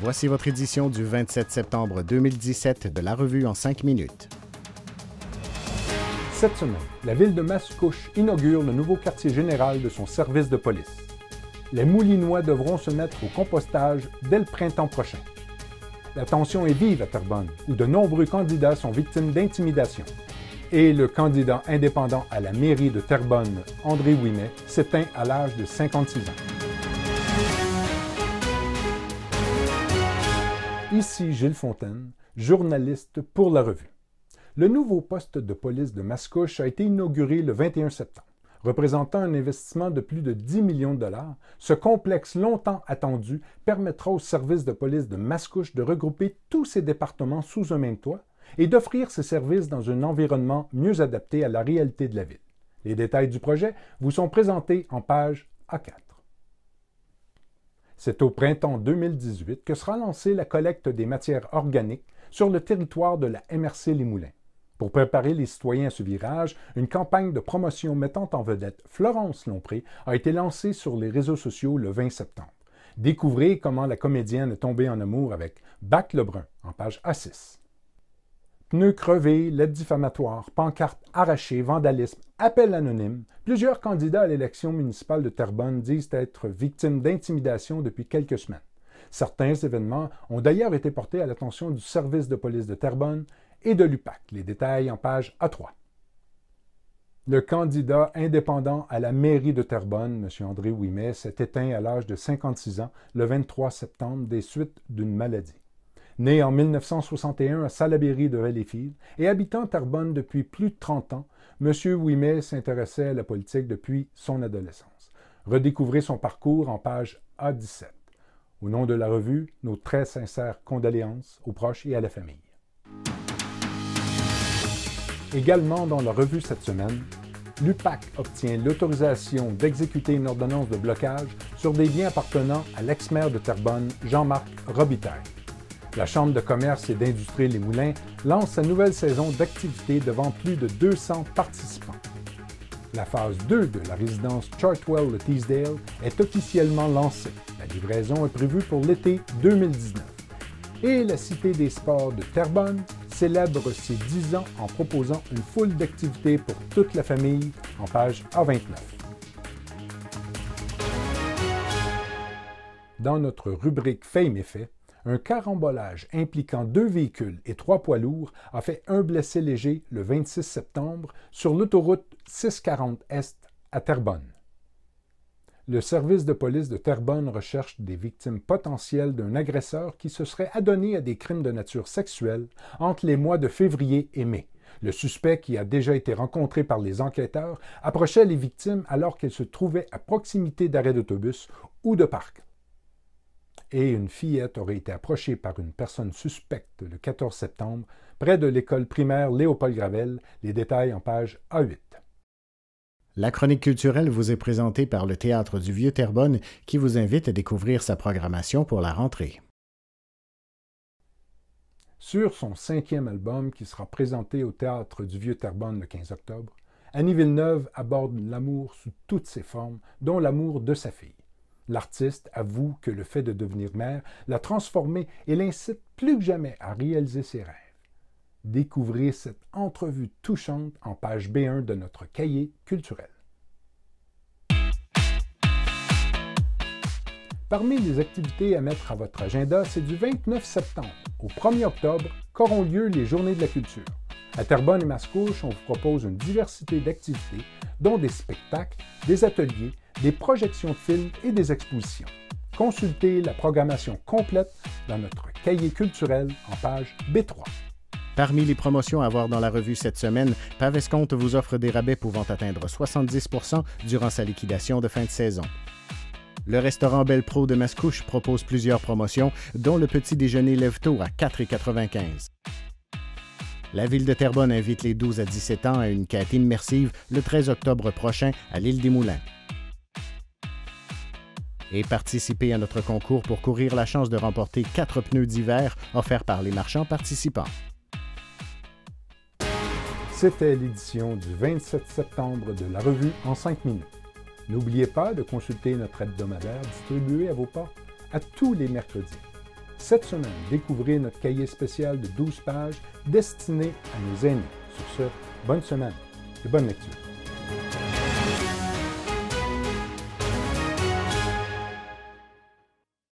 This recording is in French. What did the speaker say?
Voici votre édition du 27 septembre 2017 de la revue en 5 minutes. Cette semaine, la ville de Mascouche inaugure le nouveau quartier général de son service de police. Les Moulinois devront se mettre au compostage dès le printemps prochain. La tension est vive à Terrebonne, où de nombreux candidats sont victimes d'intimidation. Et le candidat indépendant à la mairie de Terrebonne, André Ouimet, s'éteint à l'âge de 56 ans. Ici Gilles Fontaine, journaliste pour La Revue. Le nouveau poste de police de Mascouche a été inauguré le 21 septembre. Représentant un investissement de plus de 10 millions de dollars, ce complexe longtemps attendu permettra au service de police de Mascouche de regrouper tous ses départements sous un même toit et d'offrir ses services dans un environnement mieux adapté à la réalité de la ville. Les détails du projet vous sont présentés en page A4. C'est au printemps 2018 que sera lancée la collecte des matières organiques sur le territoire de la MRC Les Moulins. Pour préparer les citoyens à ce virage, une campagne de promotion mettant en vedette Florence Lompré a été lancée sur les réseaux sociaux le 20 septembre. Découvrez comment la comédienne est tombée en amour avec Bac Lebrun en page A6. Pneus crevés, lettres diffamatoires, pancartes arrachées, vandalisme, appels anonymes, plusieurs candidats à l'élection municipale de Terrebonne disent être victimes d'intimidation depuis quelques semaines. Certains événements ont d'ailleurs été portés à l'attention du service de police de Terrebonne et de l'UPAC. Les détails en page A3. Le candidat indépendant à la mairie de Terrebonne, M. André Ouimet, s'est éteint à l'âge de 56 ans le 23 septembre des suites d'une maladie. Né en 1961 à Salaberry de Valleyfield et habitant Terrebonne depuis plus de 30 ans, M. Ouimet s'intéressait à la politique depuis son adolescence. Redécouvrez son parcours en page A17. Au nom de la revue, nos très sincères condoléances aux proches et à la famille. Également dans la revue cette semaine, l'UPAC obtient l'autorisation d'exécuter une ordonnance de blocage sur des biens appartenant à l'ex-maire de Terrebonne, Jean-Marc Robitaille. La Chambre de commerce et d'industrie Les Moulins lance sa nouvelle saison d'activité devant plus de 200 participants. La phase 2 de la résidence Chartwell de Teesdale est officiellement lancée. La livraison est prévue pour l'été 2019. Et la Cité des sports de Terrebonne célèbre ses 10 ans en proposant une foule d'activités pour toute la famille en page A29. Dans notre rubrique Faits et méfaits, un carambolage impliquant 2 véhicules et 3 poids lourds a fait un blessé léger le 26 septembre sur l'autoroute 640 Est à Terrebonne. Le service de police de Terrebonne recherche des victimes potentielles d'un agresseur qui se serait adonné à des crimes de nature sexuelle entre les mois de février et mai. Le suspect, qui a déjà été rencontré par les enquêteurs, approchait les victimes alors qu'elles se trouvaient à proximité d'arrêts d'autobus ou de parcs. Et une fillette aurait été approchée par une personne suspecte le 14 septembre près de l'école primaire Léopold-Gravel. Les détails en page A8. La chronique culturelle vous est présentée par le Théâtre du Vieux-Terrebonne qui vous invite à découvrir sa programmation pour la rentrée. Sur son 5e album qui sera présenté au Théâtre du Vieux-Terrebonne le 15 octobre, Annie Villeneuve aborde l'amour sous toutes ses formes, dont l'amour de sa fille. L'artiste avoue que le fait de devenir mère l'a transformée et l'incite plus que jamais à réaliser ses rêves. Découvrez cette entrevue touchante en page B1 de notre cahier culturel. Parmi les activités à mettre à votre agenda, c'est du 29 septembre au 1er octobre qu'auront lieu les Journées de la culture. À Terrebonne et Mascouche, on vous propose une diversité d'activités, dont des spectacles, des ateliers, des projections de films et des expositions. Consultez la programmation complète dans notre cahier culturel en page B3. Parmi les promotions à voir dans la revue cette semaine, Pavescompte vous offre des rabais pouvant atteindre 70 % durant sa liquidation de fin de saison. Le restaurant Belle Pro de Mascouche propose plusieurs promotions, dont le petit déjeuner lève-tôt à 4,95 $. La ville de Terrebonne invite les 12 à 17 ans à une quête immersive le 13 octobre prochain à l'île des Moulins. Et participez à notre concours pour courir la chance de remporter 4 pneus d'hiver offerts par les marchands participants. C'était l'édition du 27 septembre de la revue en 5 minutes. N'oubliez pas de consulter notre hebdomadaire distribué à vos portes à tous les mercredis. Cette semaine, découvrez notre cahier spécial de 12 pages destiné à nos aînés. Sur ce, bonne semaine et bonne lecture.